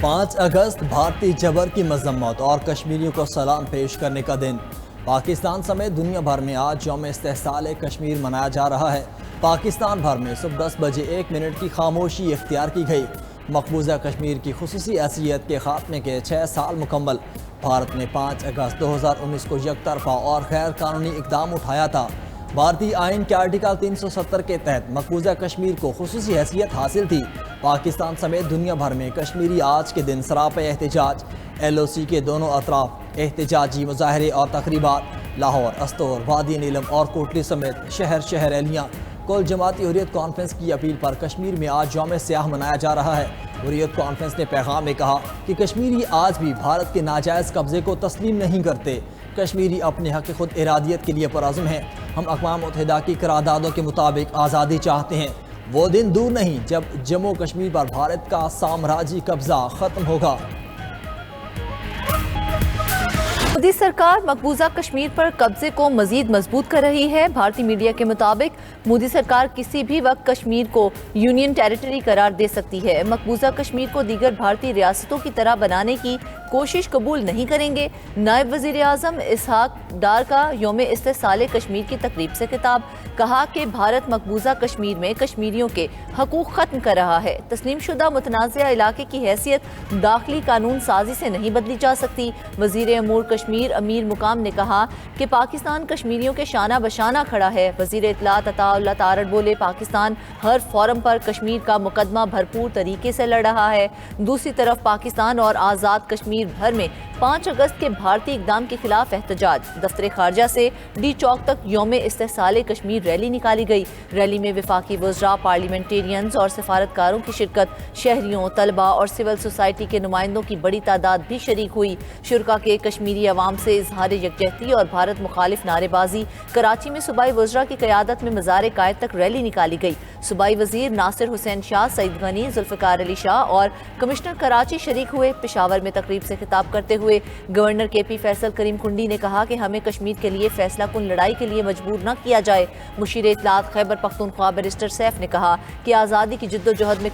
5 अगस्त भारतीय जबर की मजम्मत और कश्मीरियों को सलाम पेश करने का दिन। पाकिस्तान समेत दुनिया भर में आज यौम इस्तेहसाल कश्मीर मनाया जा रहा है। पाकिस्तान भर में सुबह 10 बजे 1 मिनट की खामोशी इख्तियार की गई। मकबूजा कश्मीर की खुसूसी हैसियत के खात्मे के 6 साल मुकम्मल। भारत ने 5 अगस्त 2019 को यकतरफा और गैर कानूनी इकदाम उठाया था। भारतीय आइन के आर्टिकल 370 के तहत मकबूजा कश्मीर को खुसूसी हैसियत हासिल थी। पाकिस्तान समेत दुनिया भर में कश्मीरी आज के दिन सरापे एहतजाज। LOC के दोनों अतराफ एहतजाजी मुजाहरे और तकरीबात। लाहौर, अस्तोर, वादी नीलम और कोटली समेत शहर शहर रैलियाँ। कुल जमाती हुर्रियत कॉन्फ्रेंस की अपील पर कश्मीर में आज यौम सियाह मनाया जा रहा है। हुर्रियत कॉन्फ्रेंस ने पैगाम में कहा कि कश्मीरी आज भी भारत के नाजायज़ कब्जे को तस्लीम नहीं करते। कश्मीरी अपने हक़ खुद इरादियत के लिए पुरअज़्म हैं। हम अक़वाम मुत्तहिदा की करारदादों के मुताबिक आज़ादी चाहते हैं। वो दिन दूर नहीं जब जम्मू कश्मीर पर भारत का साम्राज्यी कब्जा ख़त्म होगा। मोदी सरकार मकबूजा कश्मीर पर कब्जे को मजीद मजबूत कर रही है। भारतीय मीडिया के मुताबिक मोदी सरकार किसी भी वक्त कश्मीर को यूनियन टेरिटरी करार दे सकती है। मकबूजा कश्मीर को दीगर भारतीय रियासतों की तरह बनाने की कोशिश कबूल नहीं करेंगे। नायब वज़ीर आज़म इसहाक डार का यौम इस्तेहसाल कश्मीर की तकरीब से खिताब। कहा कि भारत मकबूजा कश्मीर में कश्मीरियों के हकूक़ ख़त्म कर रहा है। तस्लीम शुदा मुतनाज़िया इलाके की हैसियत दाखिली कानून साजी से नहीं बदली जा सकती। वज़ीर अमूर कश्मीर अमीर मुकाम ने कहा कि पाकिस्तान कश्मीरियों के शाना बशाना खड़ा है। वज़ीर इत्तलात अताउल्लाह तारड़ बोले, पाकिस्तान हर फोरम पर कश्मीर का मुकदमा भरपूर तरीके से लड़ रहा है। दूसरी तरफ पाकिस्तान और आज़ाद कश्मीर भर में 5 अगस्त के भारतीय इक़दाम के खिलाफ एहतजाज। दफ्तर खारजा से डी चौक तक यौम इस्तेहसाल कश्मीर रैली निकाली गई। रैली में वफाकी वज़रा, पार्लियामेंटेरियंस और सफारतकारों की शिरकत। शहरियों, तलबा और सिविल सोसाइटी के नुमाइंदों की बड़ी तादाद भी शरीक हुई। शुरका के कश्मीरी अवाम से इजहार यकजहती और भारत मुखालिफ नारेबाजी। कराची में सूबाई वज़रा की क़यादत में मज़ार कायद तक रैली निकाली गई। सूबाई वज़ीर नासिर हुसैन शाह, सईद गनी, जुल्फ़िकार अली शाह और कमिश्नर कराची शरीक हुए। पेशावर में तकरीब से खिताब करते हुए गवर्नर KP फैसल करीम कुंडी ने कहा कि हमें कश्मीर के लिए फैसला कुन लड़ाई के लिए मजबूर न किया जाए। मुशीर इत्तलात खैबर पख्तूनख्वा बैरिस्टर सैफ ने कहा कि आज़ादी की जिद्दोजहद में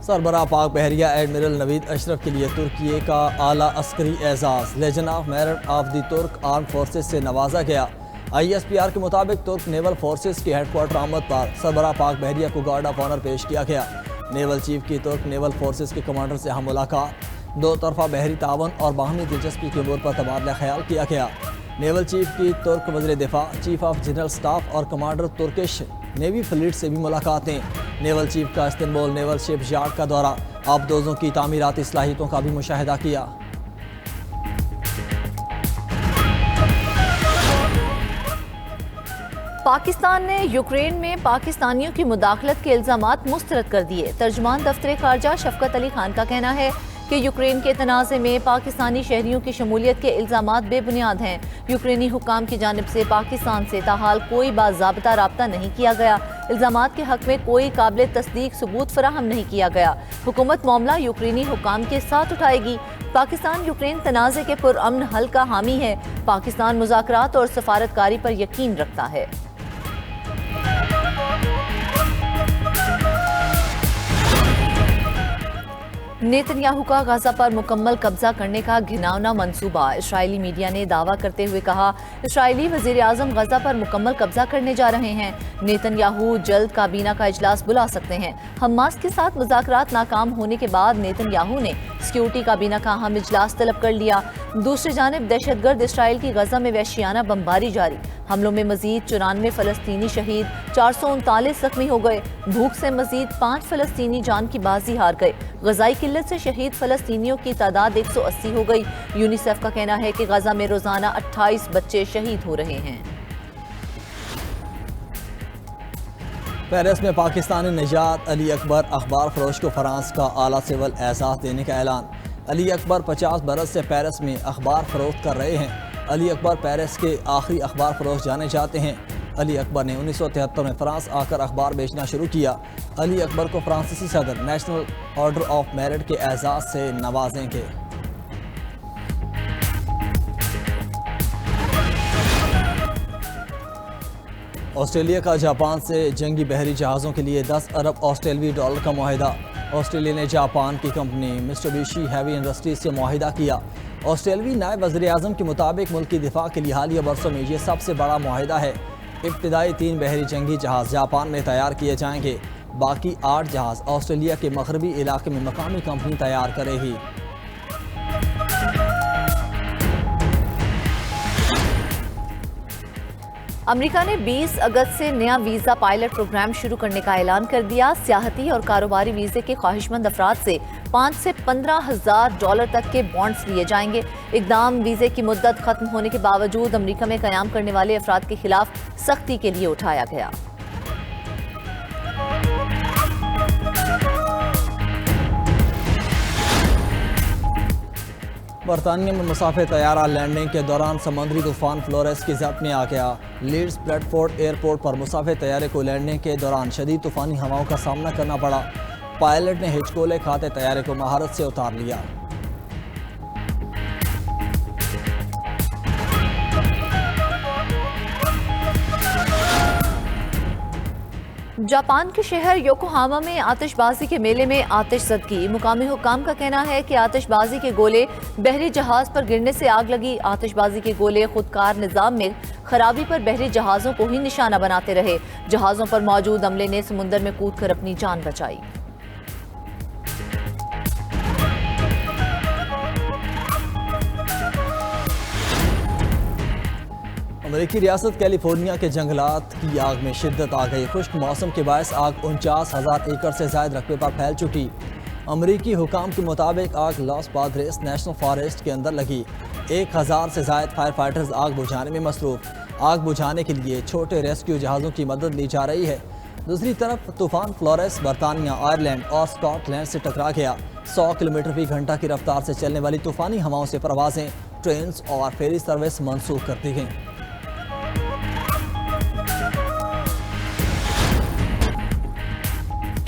सरबराह पाक बहरिया एडमिरल नवीद अशरफ के लिए तुर्की का आला अस्करी एजाज़ legend of merit of the Turk arm forces से नवाजा गया। ISPR के मुताबिक तुर्क नेवल फोर्सेज के हेडक्वार्टर आमद पर सरबराह पाक बहरिया को गार्ड ऑफ ऑनर पेश किया गया। नेवल चीफ की तुर्क नेवल फोर्सेज के कमांडर से हम मुलाकात। दो तरफा बहरी तावन और बाहमी दिलचस्पी के अमूर पर तबादला ख्याल किया गया। नेवल चीफ की तुर्क वज़ीर दिफा, चीफ ऑफ जनरल स्टाफ और कमांडर तुर्किश नेवी फ्लीट से भी मुलाकातें। नेवल चीफ का इस्तांबुल नेवल शिप यार्ड का दौरा। आबदोजों की तामीराती सलाहियतों का भी मुशाहिदा किया। पाकिस्तान ने यूक्रेन में पाकिस्तानियों की मुदाखलत के इल्ज़ामात मुस्तरद कर दिए। तर्जुमान दफ्तर खारजा शफकत अली खान का कहना है कि यूक्रेन के तनाज़े में पाकिस्तानी शहरियों की शमूलियत के इल्ज़ामात बेबुनियाद हैं। यूक्रेनी हुकाम की जानिब से पाकिस्तान से ताहाल कोई बाज़ाब्ता राब्ता नहीं किया गया। इल्ज़ामात के हक़ में कोई काबिल तस्दीक सबूत फराहम नहीं किया गया। हुकूमत मामला यूक्रेनी हुकाम के साथ उठाएगी। पाकिस्तान यूक्रेन तनाज़े के पुरअमन हल का हामी है। पाकिस्तान मुज़ाकरात और सफारतकारी पर यकीन रखता है। नेतन्याहू का गाजा पर मुकम्मल कब्जा करने का घिनौना मंसूबा। इस्राएली मीडिया ने दावा करते हुए कहा, इस्राएली वज़ीर आज़म गाजा पर मुकम्मल कब्जा करने जा रहे हैं। नेतन्याहू जल्द काबीना का इजलास बुला सकते हैं। हमास के साथ मुज़ाकरात नाकाम होने के बाद नेतन्याहू ने सिक्योरिटी काबीना का अहम इजलास तलब कर लिया। दूसरी जानिब दहशतगर्द इसराइल की गजा में वहशियाना बमबारी जारी। हमलों में मजीद 94 फ़लस्तीनी शहीद, 439 जख्मी हो गए। भूख से मजीद 5 फ़लस्तीनी जान की बाजी हार गए। गजाई किल्लत से शहीद फ़लस्तीनियों की तादाद 180 हो गई। यूनिसेफ का कहना है कि गजा में रोजाना 28 बच्चे शहीद हो रहे हैं। पेरिस में पाकिस्तानी निजात अली अकबर अखबार फरोश को फ्रांस का आला सिविल एजाज़ देने का ऐलान। अली अकबर 50 बरस से पेरिस में अखबार फरोख्त कर रहे हैं। अली अकबर पेरिस के आखिरी अखबार फरोश जाने जाते हैं। अली अकबर ने 1973 में फ्रांस आकर अखबार बेचना शुरू किया। अली अकबर को फ्रांसीसी सदर नेशनल ऑर्डर ऑफ मेरिट के एजाज़ से नवाजेंगे। ऑस्ट्रेलिया का जापान से जंगी बहरी जहाज़ों के लिए $10 अरब ऑस्ट्रेलवी डॉलर का मुआहिदा। آسٹریلیا نے جاپان کی کمپنی مٹسوبشی ہیوی انڈسٹریز سے معاہدہ کیا۔ آسٹریلوی نائب وزیر اعظم کے مطابق ملک کی دفاع کے لیے حالیہ برسوں میں یہ سب سے بڑا معاہدہ ہے۔ ابتدائی 3 بحری جنگی جہاز جاپان میں تیار کیے جائیں گے، باقی 8 جہاز آسٹریلیا کے مغربی علاقے میں مقامی کمپنی تیار کرے گی۔ امریکہ نے 20 اگست سے نیا ویزا پائلٹ پروگرام شروع کرنے کا اعلان کر دیا۔ سیاحتی اور کاروباری ویزے کے خواہشمند افراد سے 5 سے $15,000 تک کے بانڈز لیے جائیں گے۔ اقدام ویزے کی مدت ختم ہونے کے باوجود امریکہ میں قیام کرنے والے افراد کے خلاف سختی کے لیے اٹھایا گیا۔ برطانیہ میں مسافر طیارہ لینڈنگ کے دوران سمندری طوفان فلورس کی زد میں آ گیا۔ لیڈز بریڈفورڈ ایئرپورٹ پر مسافر طیارے کو لینڈنگ کے دوران شدید طوفانی ہواؤں کا سامنا کرنا پڑا۔ پائلٹ نے ہچکولے کھاتے طیارے کو مہارت سے اتار لیا۔ جاپان کے شہر یوکوہاما میں آتش بازی کے میلے میں آتش زدگی۔ مقامی حکام کا کہنا ہے کہ آتش بازی کے گولے بحری جہاز پر گرنے سے آگ لگی۔ آتش بازی کے گولے خودکار نظام میں خرابی پر بحری جہازوں کو ہی نشانہ بناتے رہے۔ جہازوں پر موجود عملے نے سمندر میں کود کر اپنی جان بچائی۔ امریکی ریاست کیلیفورنیا کے جنگلات کی آگ میں شدت آ گئی۔ خشک موسم کے باعث آگ 49,000 ایکڑ سے زائد رقبے پر پھیل چکی۔ امریکی حکام کے مطابق آگ لاس پادریس نیشنل فارسٹ کے اندر لگی۔ 1,000 سے زائد فائر فائٹرز آگ بجھانے میں مصروف۔ آگ بجھانے کے لیے چھوٹے ریسکیو جہازوں کی مدد لی جا رہی ہے۔ دوسری طرف طوفان فلورس برطانیہ، آئرلینڈ اور اسکاٹ لینڈ سے ٹکرا گیا۔ 100 کلومیٹر فی گھنٹہ کی رفتار سے چلنے والی طوفانی ہواؤں سے پروازیں، ٹرینز اور فیری سروس منسوخ کر دی گئیں۔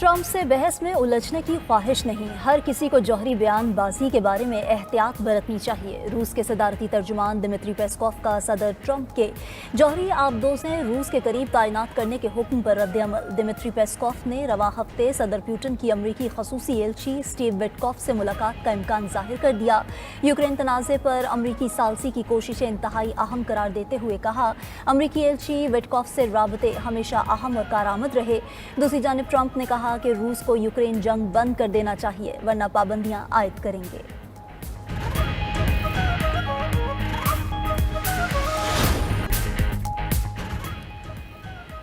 ٹرمپ سے بحث میں الجھنے کی خواہش نہیں، ہر کسی کو جوہری بیان بازی کے بارے میں احتیاط برتنی چاہیے۔ روس کے صدارتی ترجمان دمتری پیسکوف کا صدر ٹرمپ کے جوہری آبدوزیں روس کے قریب تعینات کرنے کے حکم پر رد عمل۔ دمتری پیسکوف نے رواں ہفتے صدر پیوٹن کی امریکی خصوصی ایلچی اسٹیو وٹکوف سے ملاقات کا امکان ظاہر کر دیا۔ یوکرین تنازع پر امریکی ثالثی کی کوششیں انتہائی اہم قرار دیتے ہوئے کہا، امریکی ایلچی وٹکوف سے رابطے ہمیشہ اہم اور کارآمد رہے۔ دوسری جانب ٹرمپ نے کہا کہ روس کو یوکرین جنگ بند کر دینا چاہیے ورنہ پابندیاں عائد کریں گے۔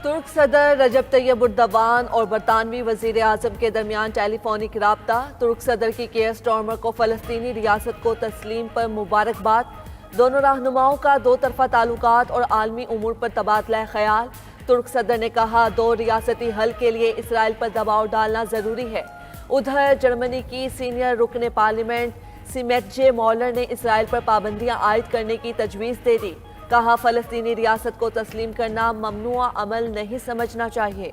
ترک صدر رجب طیب اردوان اور برطانوی وزیر اعظم کے درمیان ٹیلی فونک رابطہ۔ ترک صدر کی کیئر سٹارمر کو فلسطینی ریاست کو تسلیم پر مبارکباد۔ دونوں رہنماؤں کا 2 طرفہ تعلقات اور عالمی امور پر تبادلہ خیال۔ ترک صدر نے کہا، 2 ریاستی حل کے لیے اسرائیل پر دباؤ ڈالنا ضروری ہے۔ ادھر جرمنی کی سینئر رکن پارلیمنٹ سیمیٹجے مولر نے اسرائیل پر پابندیاں عائد کرنے کی تجویز دے دی۔ کہا، فلسطینی ریاست کو تسلیم کرنا ممنوع عمل نہیں سمجھنا چاہیے۔